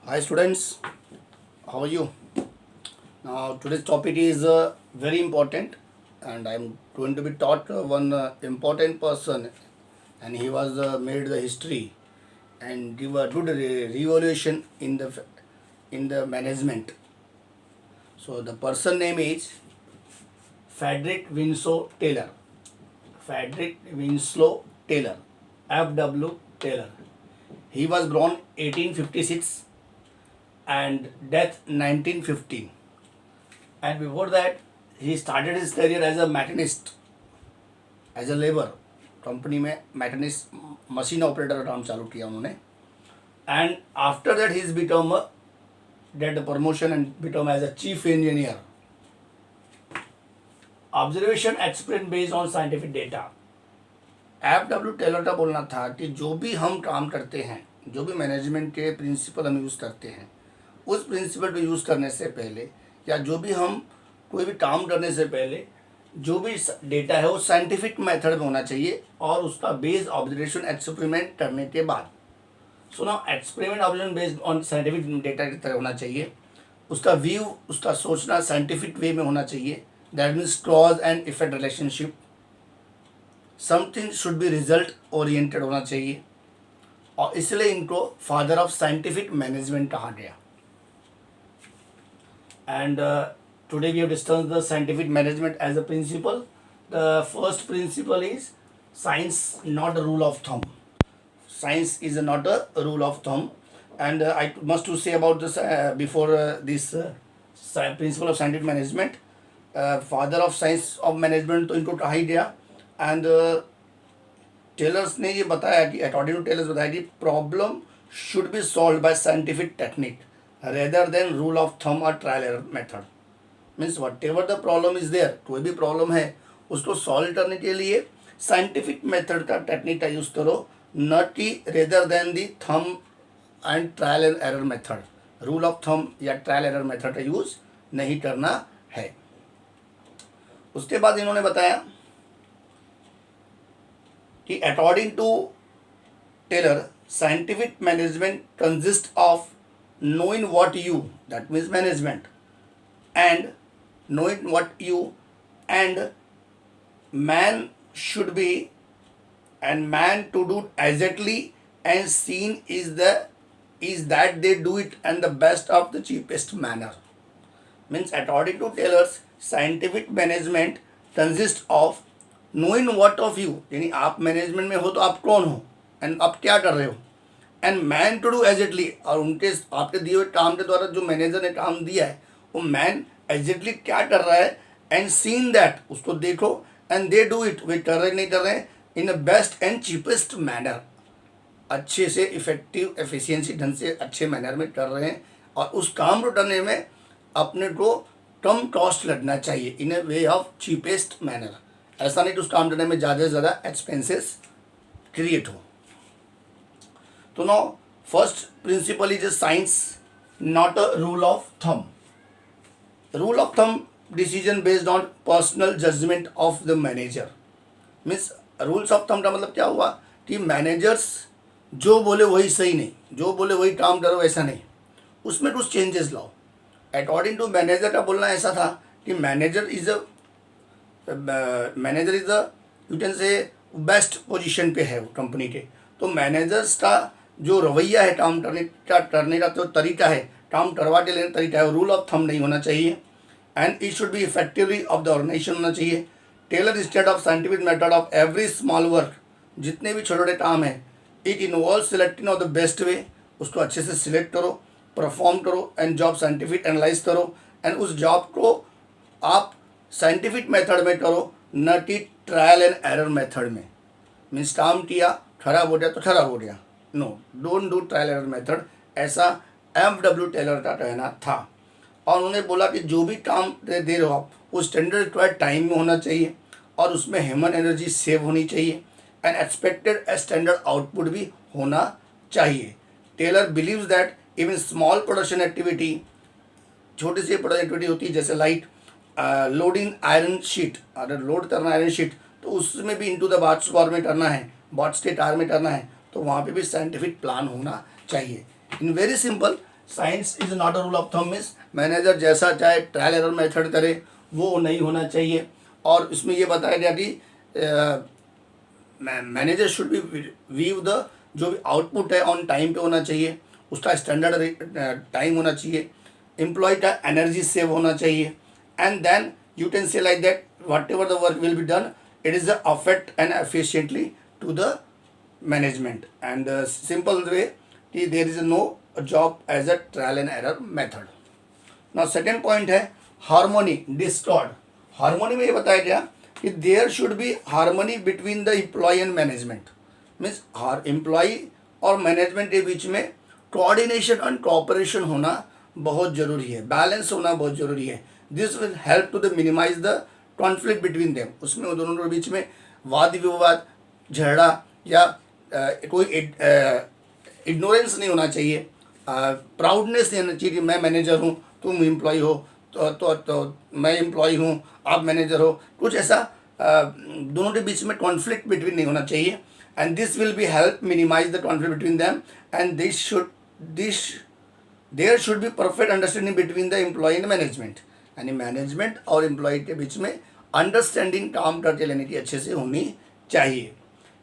Hi students, how are you? Now today's topic is very important, and I'm going to be taught one important person, and he was made the history and give a good revolution in the management. So the person name is Frederick Winslow Taylor. Frederick Winslow Taylor, F.W. Taylor. He was born 1856 and death 1915. And before that, he started his career as a machinist, as a labor company में machinist machine operator का काम चालू किया उन्होंने. And after that he is become that promotion and become as a chief engineer. Observation explain based on scientific data. F.W. Taylor का बोलना था कि जो भी हम काम करते हैं, जो भी मैनेजमेंट के प्रिंसिपल हम यूज़ करते हैं, उस प्रिंसिपल को यूज़ करने से पहले या जो भी हम कोई भी काम करने से पहले जो भी डेटा है वो साइंटिफिक मेथड में होना चाहिए और उसका बेस्ड ऑब्जर्वेशन एक्सपेरिमेंट करने के बाद. सो ना experiment observation based on scientific data की तरह होना चाहिए. उसका व्यू, उसका सोचना साइंटिफिक वे में होना चाहिए. That means cause and effect relationship. Something should be result oriented होना चाहिए और इसलिए इनको फादर ऑफ साइंटिफिक मैनेजमेंट कहा गया. And today we have discussed the scientific management as a principle. The first principle is science not a rule of thumb. Science is not a rule of thumb, and I must to say about this before this principle of scientific management. Father of science of management तो इनको कहा ही गया. And tailors ने ये बताया कि according to tailors बताया कि problem should be solve by scientific technique rather than rule of thumb or trial error method. Means whatever the problem is there, कोई भी प्रॉब्लम है उसको सॉल्व करने के लिए साइंटिफिक मेथड का टेक्निक का यूज़ करो, न कि rather than the thumb and trial and error method. Rule of thumb या ट्रायल एरर मेथड का यूज़ नहीं करना है. उसके बाद इन्होंने बताया कि according to Taylor scientific management consist of knowing what you, that means management, and knowing what you and man should be, and man to do exactly and seen is that they do it and the best of the cheapest manner. Means according to Taylor's scientific management consists of knowing what of you, यानी आप management में हो तो आप कौन हो and आप क्या कर रहे हो, and man to do exactly, और उनके आपके दिए हुए काम के द्वारा जो मैनेजर ने काम दिया है वो मैन एग्जैक्टली क्या कर रहा है, एंड सीन दैट, उसको देखो, एंड दे डू इट, वे कर रहे नहीं कर रहे हैं in the best and cheapest manner, अच्छे से इफेक्टिव एफिशिएंसी ढंग से अच्छे मैनर में कर रहे हैं और उस काम को करने में अपने को कम कॉस्ट लगना चाहिए इन अ वे ऑफ चीपेस्ट मैनर. ऐसा नहीं कि उस काम करने में ज़्यादा से ज़्यादा एक्सपेंसेस क्रिएट हो. So now first principle is a science, not a rule of thumb. Rule of thumb decision based on personal judgment of the manager. Means rules of thumb का मतलब क्या हुआ कि मैनेजर्स जो बोले वही सही नहीं, जो बोले वही काम करो ऐसा नहीं, उसमें कुछ चेंजेस लाओ. अकॉर्डिंग टू मैनेजर का बोलना ऐसा था कि manager is a you can say best position पे है वो कंपनी के. तो मैनेजर्स का जो रवैया है, काम करने का जो तरीका है, काम करवा के लेने का तरीका है, रूल ऑफ थंब नहीं होना चाहिए. And it should be effectively of the organisation होना चाहिए. Taylor instead of scientific method of every small work, जितने भी छोटे छोटे काम हैं, it involve selecting of the best way, उसको अच्छे से सिलेक्ट करो, परफॉर्म करो, एंड जॉब साइंटिफिक एनालाइज करो, एंड उस जॉब को आप साइंटिफिक मेथड में करो, न कि ट्रायल एंड एरर मेथड में. मीन्स काम किया, खराब हो गया तो खराब हो गया. No, don't do trial error method, ऐसा F.W. टेलर का कहना था. और उन्होंने बोला कि जो भी काम दे रहे हो आप वो स्टैंडर्ड रिक्वायर्ड टाइम में होना चाहिए और उसमें ह्यूमन एनर्जी सेव होनी चाहिए एंड एक्सपेक्टेड स्टैंडर्ड आउटपुट भी होना चाहिए. Taylor believes that even small production activity, छोटी सी प्रोडक्शन एक्टिविटी होती है जैसे लाइट लोडिंग आयरन शीट, अगर लोड करना आयरन शीट तो उसमें भी इनटू द बॉक्स फॉर्म में करना है, बॉक्स के टायर में करना है, तो वहाँ पे भी साइंटिफिक प्लान होना चाहिए. In very simple, science is not a rule of thumb, means manager जैसा चाहे ट्रायल एरर मेथड करे वो नहीं होना चाहिए। और इसमें ये बताया गया कि manager should B view the जो भी आउटपुट है ऑन टाइम पे होना चाहिए, उसका स्टैंडर्ड टाइम होना चाहिए, एम्प्लॉय का एनर्जी सेव होना चाहिए, and then you can say like that whatever the work will be done, it is the affect and efficiently to the management, and the simple way there is no job as a trial and error method. Now second point है harmony discord. harmony में ये बताया गया कि there should be harmony between the employee and management, means her employee और management के बीच में coordination and cooperation होना बहुत ज़रूरी है, बैलेंस होना बहुत ज़रूरी है। This will help to the minimise the conflict between them, उसमें दोनों के बीच में वाद विवाद झगड़ा या कोई इग्नोरेंस नहीं होना चाहिए, प्राउडनेस नहीं होना चाहिए कि मैं मैनेजर हूँ तुम एम्प्लॉय हो, तो मैं एम्प्लॉय हूँ आप मैनेजर हो, कुछ ऐसा दोनों के बीच में कॉन्फ्लिक्ट बिटवीन नहीं होना चाहिए। And this will be help minimise the conflict between them, and there should be perfect understanding between the employ and management, यानी मैनेजमेंट और एम्प्लॉय के बीच में अंडरस्टैंडिंग काम करके लेने की अच्छे से होनी चाहिए।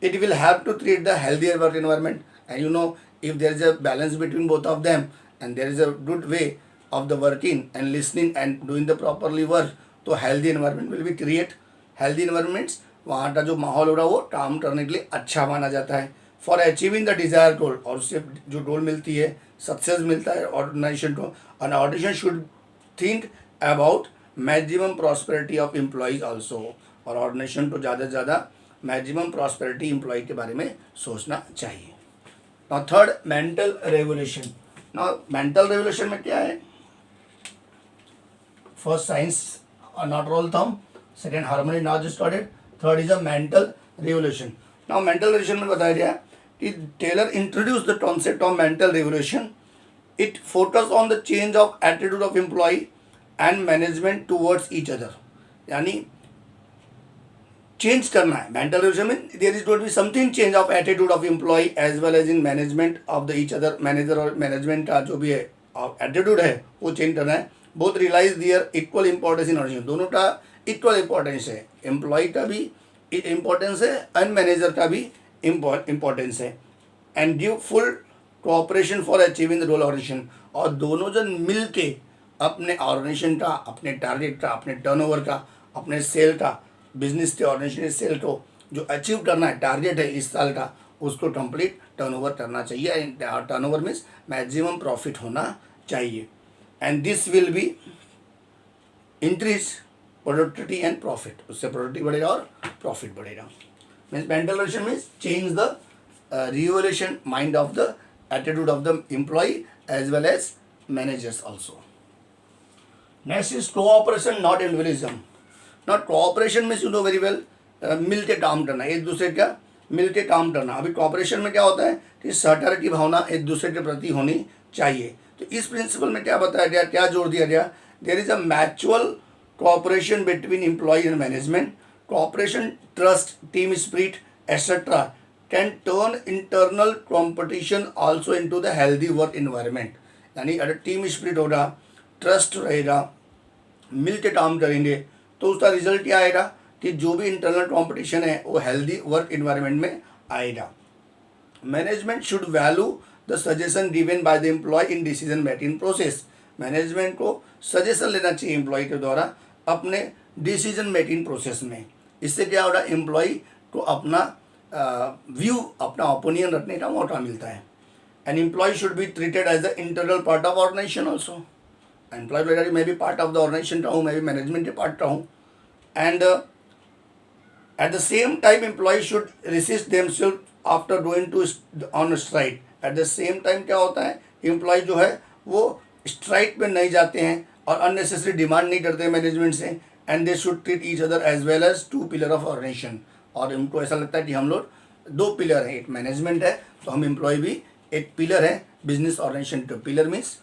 It will have to create the healthier work environment, and you know if there is a balance between both of them and there is a good way of the working and listening and doing the properly work, तो healthy environment will be create. Healthy environments वहाँ का जो माहौल हो रहा है वो काम करने के लिए अच्छा माना जाता है। फॉर अचीविंग द डिजायर गोल, और उससे जो गोल मिलती है सक्सेस मिलता है ऑर्गेनाइजेशन को, and organisation should think about maximum prosperity of employees also, और ऑर्गेनाइजेशन को ज़्यादा से ज़्यादा मैक्सिमम प्रॉस्पेरिटी एम्प्लॉय के बारे में सोचना चाहिए। Now third mental revolution. Now mental revolution में क्या है? First science not rule thumb, second harmony now just started, third is a mental revolution. Now mental revolution में बताया गया कि Taylor introduce the concept of mental revolution. It focus on the change of attitude of employ and management towards each other, यानी change करना है। Mental revolution में there is going to be something change of attitude of employ as well as in management of the each other, manager और management का जो भी है attitude है वो चेंज करना है। Both realise their equal importance in organisation, दोनों का इक्वल इंपॉर्टेंस है, एम्प्लॉय का भी इम्पोर्टेंस है एंड मैनेजर का भी इम्पोर्टेंस है, and give full cooperation for achieving the goal organisation, और दोनों जन मिल के अपने ऑर्गेनाइजेशन का, अपने टारगेट का, अपने टर्नओवर का, अपने सेल का, बिजनेस के ऑर्गेनाइजेशन सेल को जो अचीव करना है टारगेट है इस साल का, उसको कंप्लीट टर्नओवर करना चाहिए। टर्नओवर मीन्स मैक्सिमम प्रॉफिट होना चाहिए, and this will be increase productivity and profit, उससे प्रोडक्टिविटी बढ़ेगा और प्रॉफिट बढ़ेगा। Means mental revolution means change the revolution mind of the attitude of the employ as well as managers also. Next is cooperation not individualism. Not cooperation means you know very well मिल के काम करना, एक दूसरे का मिल के काम करना। अभी कोऑपरेशन में क्या होता है कि सहकार की भावना एक दूसरे के प्रति होनी चाहिए। तो इस प्रिंसिपल में क्या बताया गया, क्या जोड़ दिया गया? There is a mutual cooperation between employee and management. Cooperation, trust, team spirit, etc. can turn internal competition also into the healthy work environment. यानी अगर टीम स्पिरिट होगा, ट्रस्ट रहेगा, मिल के काम करेंगे, तो उसका रिजल्ट क्या आएगा कि जो भी इंटरनल कंपटीशन है वो हेल्दी वर्क इन्वायरमेंट में आएगा। Management should value the suggestion given by the employ in decision making process. Management को सजेशन लेना चाहिए एम्प्लॉय के द्वारा अपने डिसीजन मेकिंग प्रोसेस में। इससे क्या होगा, एम्प्लॉय को अपना व्यू, अपना ओपिनियन रखने का मौका मिलता है। An employ should be treated as the internal part of organisation also. Employ वगैरह मैं भी पार्ट ऑफ द ऑर्गेनाइजेशन का हूँ, मैं भी मैनेजमेंट के पार्ट का हूँ। And at the same time employ should resist themselves after going to on strike. At the same time क्या होता है, एम्प्लॉय जो है वो स्ट्राइक पे नहीं जाते हैं और अननेसेसरी डिमांड नहीं करते मैनेजमेंट से, and they should treat each other as well as two pillar of organisation. और उनको ऐसा लगता है कि हम लोग दो पिलर हैं, एक मैनेजमेंट है तो हम एम्प्लॉय भी एक पिलर है बिजनेस ऑर्गेनाइजेशन। तो पिलर मीन्स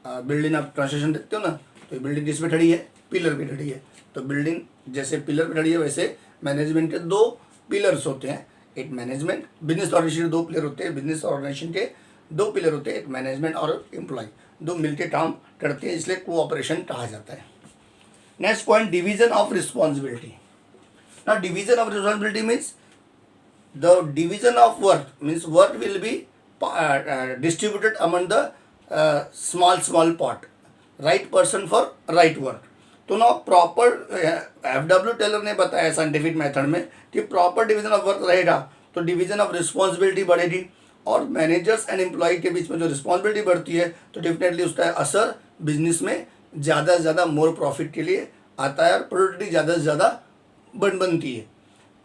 बिल्डिंग, आप ट्रांसलेशन देखते हो ना, तो बिल्डिंग किस पे खड़ी है, पिलर पे खड़ी है। तो बिल्डिंग जैसे पिलर पे खड़ी है वैसे मैनेजमेंट के दो पिलर्स होते हैं, एक मैनेजमेंट, बिजनेस ऑर्गेनाइजेशन के दो पिलर होते हैं, बिजनेस ऑर्गेनाइजेशन के दो पिलर होते हैं, एक मैनेजमेंट और एम्प्लॉय। दो मिलके काम करते हैं, इसलिए कोऑपरेशन कहा जाता है। Next point, division of responsibility. ना division of responsibility means the division of work means work will be distributed among the small part, right person for right work। तो ना प्रॉपर FW टेलर ने बताया scientific method में कि proper division of work रहेगा तो division of responsibility बढ़ेगी, और मैनेजर्स एंड एम्प्लॉय के बीच में जो रिस्पॉन्सिबिलिटी बढ़ती है तो डेफिनेटली उसका असर बिजनेस में ज़्यादा से ज़्यादा मोर प्रॉफिट के लिए आता है और प्रोडक्टिविटी ज़्यादा से ज़्यादा बनती है।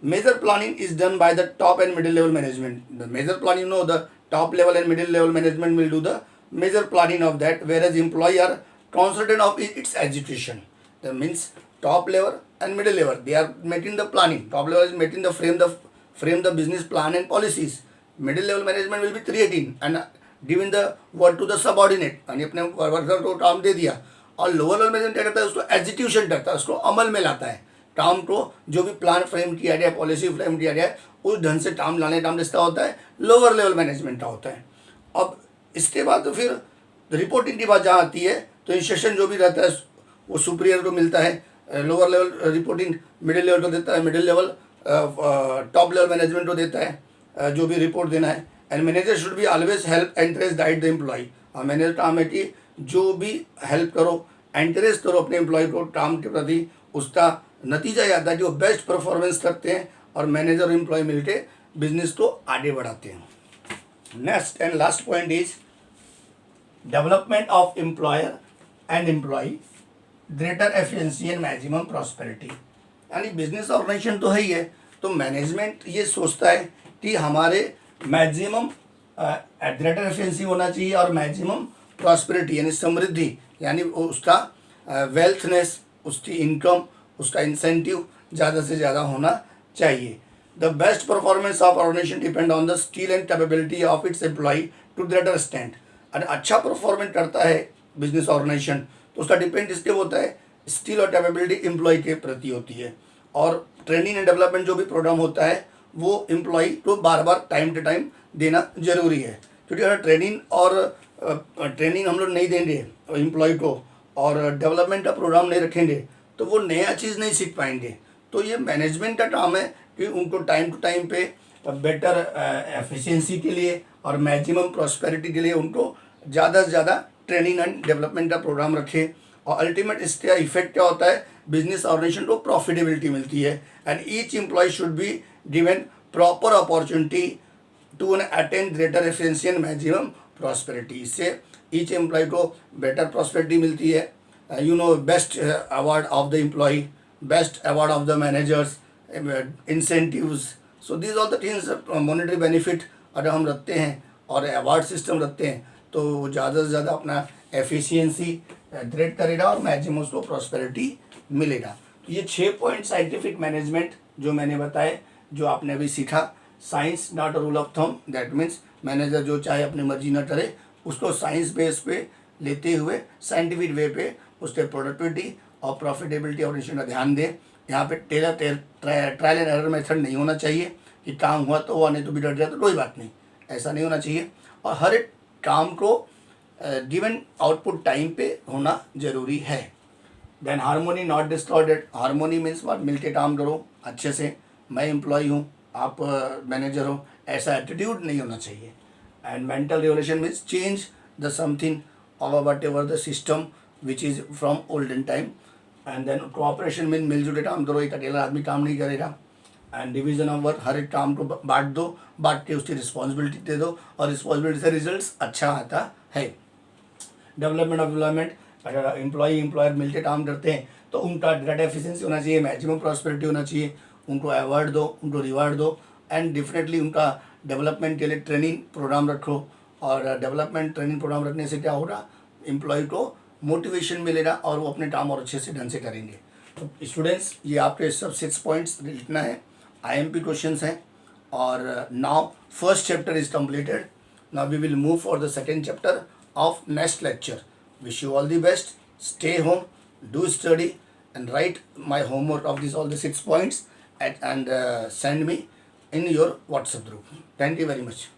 Major planning is done by the top and middle level management. The major planning, the top level and middle level management will do the major planning of that, whereas employee are consultant of its execution. That means top level and middle level, they are making the planning. Top level is making the frame the business plan and policies. Middle level management will be creating and giving the work to the subordinate, यानी अपने worker को काम दे दिया, और lower level management क्या करता है, उसको एग्जीक्यूशन करता है, उसको अमल में लाता है। काम को जो भी प्लान फ्रेम किया गया, पॉलिसी फ्रेम किया गया, उस ढंग से काम लाने काम किसका होता है, लोअर लेवल मैनेजमेंट का होता है। अब इसके बाद तो फिर रिपोर्टिंग की बात जहाँ आती है तो इंस्ट्रक्शन जो भी रहता है वो सुपीरियर को मिलता है, lower level reporting middle level को देता है, middle level top level management को देता है जो भी रिपोर्ट देना है। And manager should be always help encourage guide the employ. और मैनेजर काम है कि जो भी हेल्प करो, एंकरेज करो अपने एम्प्लॉय को काम के प्रति, उसका नतीजा यह आता है कि वो बेस्ट परफॉर्मेंस करते हैं और मैनेजर और एम्प्लॉय मिलके बिजनेस को आगे बढ़ाते हैं। Next and last point is development of employer and employ, greater efficiency and maximum prosperity. यानी बिजनेस ऑर्गेनाइजेशन तो है ही है, तो मैनेजमेंट ये सोचता है कि हमारे मैक्सिमम ग्रेटर एफिशिएंसी होना चाहिए और मैक्सिमम प्रॉस्पेरिटी यानी समृद्धि, यानी उसका वेल्थनेस, उसकी इनकम, उसका इंसेंटिव ज़्यादा से ज़्यादा होना चाहिए। The best performance of organisation depend on the skill and capability of its employ to greater extent. अगर अच्छा परफॉर्मेंस करता है बिजनेस ऑर्गेनाइजेशन तो उसका डिपेंड इसके होता है, स्किल और कैपेबिलिटी एम्प्लॉय के प्रति होती है। और ट्रेनिंग एंड डेवलपमेंट जो भी प्रोग्राम होता है वो एम्प्लॉय को बार बार टाइम टू टाइम देना जरूरी है, क्योंकि अगर ट्रेनिंग हम लोग नहीं देंगे एम्प्लॉय को और डेवलपमेंट का प्रोग्राम नहीं रखेंगे तो वो नया चीज़ नहीं सीख पाएंगे। तो ये मैनेजमेंट का काम है कि उनको टाइम टू टाइम पे बेटर एफिशिएंसी के लिए और मैक्सिमम प्रॉस्पेरिटी के लिए उनको ज़्यादा से ज़्यादा ट्रेनिंग एंड डेवलपमेंट का प्रोग्राम रखे। और अल्टीमेट इसका इफेक्ट क्या होता है, बिजनेस ऑर्गेनाइजेशन को प्रॉफिटेबिलिटी मिलती है। And each employ should be given proper opportunity to attain greater efficiency and maximum prosperity. इससे ईच एम्प्लॉय को बेटर प्रॉस्पेरिटी मिलती है, best award of the employ, best award of the managers, incentives. So these all the things, monetary benefit अगर हम रखते हैं और award system रखते हैं तो ज़्यादा से ज़्यादा अपना एफिशिएंसी ग्रेड करेगा और मैक्सिमम उसको प्रॉस्पेरिटी मिलेगा। तो ये 6 पॉइंट साइंटिफिक मैनेजमेंट जो मैंने बताए, जो आपने अभी सीखा। Science not a rule of thumb, that means manager जो चाहे अपनी मर्जी ना करे, उसको साइंस बेस पे लेते हुए साइंटिफिक वे पे उसके प्रोडक्टिविटी और प्रॉफिटेबिलिटी और का ध्यान दें। यहाँ पे ट्रायल एंड एरर मेथड नहीं होना चाहिए कि काम हुआ तो हुआ, नहीं तो बिगड़ जाए तो कोई बात नहीं, ऐसा नहीं होना चाहिए। और हर एक काम को गिवन आउटपुट टाइम पे होना जरूरी है। Then harmony not distorted. Harmony means what, मिल के काम करो अच्छे से, मैं एम्प्लॉय हूँ आप मैनेजर हो, ऐसा एटीट्यूड नहीं होना चाहिए। And mental revolution means change the something और whatever the system which is from olden time. And then cooperation mean मिलजुल के काम करो, एक अकेला आदमी काम नहीं करेगा। एंड डिवीजन ऑफ वर्क, हर एक काम को बांट दो, बांट के उसकी रिस्पॉन्सिबिलिटी दे दो और रिस्पॉन्सिबिलिटी से रिजल्ट्स अच्छा आता है। डेवलपमेंट ऑफ एम्प्लॉयमेंट, अगर एम्प्लॉयर मिलकर काम करते हैं तो उनका डाटा एफिशिएंसी होना चाहिए, मैक्सिमम प्रॉस्पेरिटी होना चाहिए, उनको अवार्ड दो, उनको रिवार्ड दो। एंड डेफिनेटली उनका डेवलपमेंट के लिए ट्रेनिंग प्रोग्राम रखो। और डेवलपमेंट ट्रेनिंग प्रोग्राम रखने से क्या होगा, एम्प्लॉय को मोटिवेशन मिलेगा और वो अपने काम और अच्छे से ढंग से करेंगे। तो स्टूडेंट्स, ये आपके सब 6 पॉइंट्स लिखना है, IMP क्वेश्चंस हैं। और now first chapter is completed, now we will move for the second chapter of next lecture. Wish you all the best. Stay home, do study and write my homework of all the 6 points and send me in your WhatsApp group. Thank you very much.